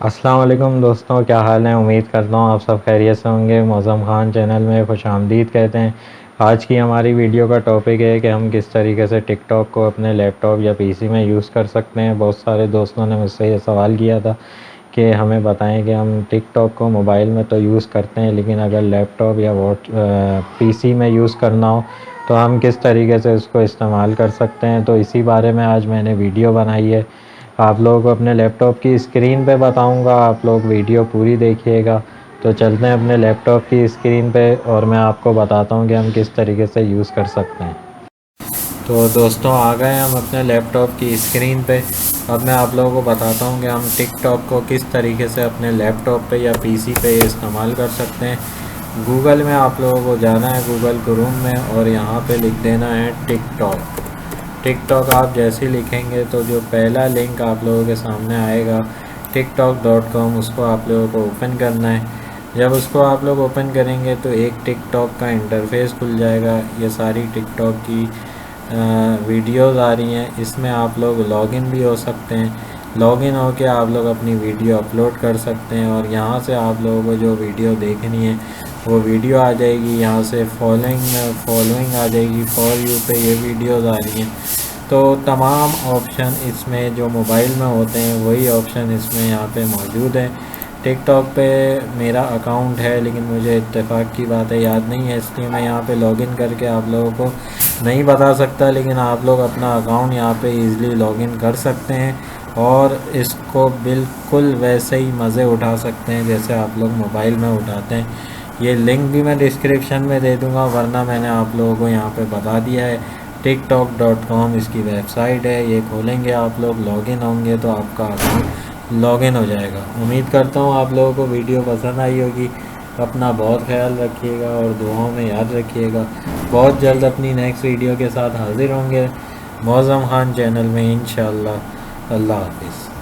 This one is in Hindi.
अस्सलाम वालेकुम दोस्तों, क्या हाल है। उम्मीद करता हूँ आप सब खैरियत से होंगे। मौज़म ख़ान चैनल में खुशामदीद कहते हैं। आज की हमारी वीडियो का टॉपिक है कि हम किस तरीके से टिकटॉक को अपने लैपटॉप या पीसी में यूज़ कर सकते हैं। बहुत सारे दोस्तों ने मुझसे ये सवाल किया था कि हमें बताएं कि हम टिकटॉक को मोबाइल में तो यूज़ करते हैं, लेकिन अगर लैपटॉप या पीसी में यूज़ करना हो तो हम किस तरीके से उसको इस्तेमाल कर सकते हैं। तो इसी बारे में आज मैंने वीडियो बनाई है। आप लोगों को अपने लैपटॉप की स्क्रीन पे बताऊंगा, आप लोग वीडियो पूरी देखिएगा। तो चलते हैं अपने लैपटॉप की स्क्रीन पे और मैं आपको बताता हूं कि हम किस तरीके से यूज़ कर सकते हैं। तो दोस्तों आ गए हम अपने लैपटॉप की स्क्रीन पे। अब मैं आप लोगों को बताता हूं कि हम टिकटॉक को किस तरीके से अपने लैपटॉप पे या पीसी पे इस्तेमाल कर सकते हैं। गूगल में आप लोगों को जाना है, गूगल क्रोम में, और यहाँ पे लिख देना है टिकटॉक। टिकटॉक आप जैसे ही लिखेंगे तो जो पहला लिंक आप लोगों के सामने आएगा tiktok.com, उसको आप लोगों को ओपन करना है। जब उसको आप लोग ओपन करेंगे तो एक टिकटॉक का इंटरफेस खुल जाएगा। ये सारी टिकटॉक की वीडियोस आ रही हैं। इसमें आप लोग लॉगिन भी हो सकते हैं। लॉगिन होके आप लोग अपनी वीडियो अपलोड कर सकते हैं और यहाँ से आप लोगों को जो वीडियो देखनी है वो वीडियो आ जाएगी। यहाँ से फॉलोइंग आ जाएगी, फॉर यू पे ये वीडियोस आ रही हैं। तो तमाम ऑप्शन इसमें जो मोबाइल में होते हैं वही ऑप्शन इसमें यहाँ पे मौजूद है। टिकटॉक पे मेरा अकाउंट है, लेकिन मुझे इत्तेफाक की बात है याद नहीं है, इसलिए मैं यहाँ पे लॉगिन करके आप लोगों को नहीं बता सकता। लेकिन आप लोग अपना अकाउंट यहाँ पे इजीली लॉगिन कर सकते हैं और इसको बिल्कुल वैसे ही मज़े उठा सकते हैं जैसे आप लोग मोबाइल में उठाते हैं। ये लिंक भी मैं डिस्क्रिप्शन में दे दूँगा, वरना मैंने आप लोगों को यहाँ पे बता दिया है। tiktok.com इसकी वेबसाइट है। ये खोलेंगे आप लोग, लॉगिन होंगे तो आपका अकाउंट लॉगिन हो जाएगा। उम्मीद करता हूँ आप लोगों को वीडियो पसंद आई होगी। अपना बहुत ख्याल रखिएगा और दुआओं में याद रखिएगा। बहुत जल्द अपनी नेक्स्ट वीडियो के साथ हाज़िर होंगे मौज़म ख़ान चैनल में इंशाअल्लाह। अल्लाह हाफ़िज़।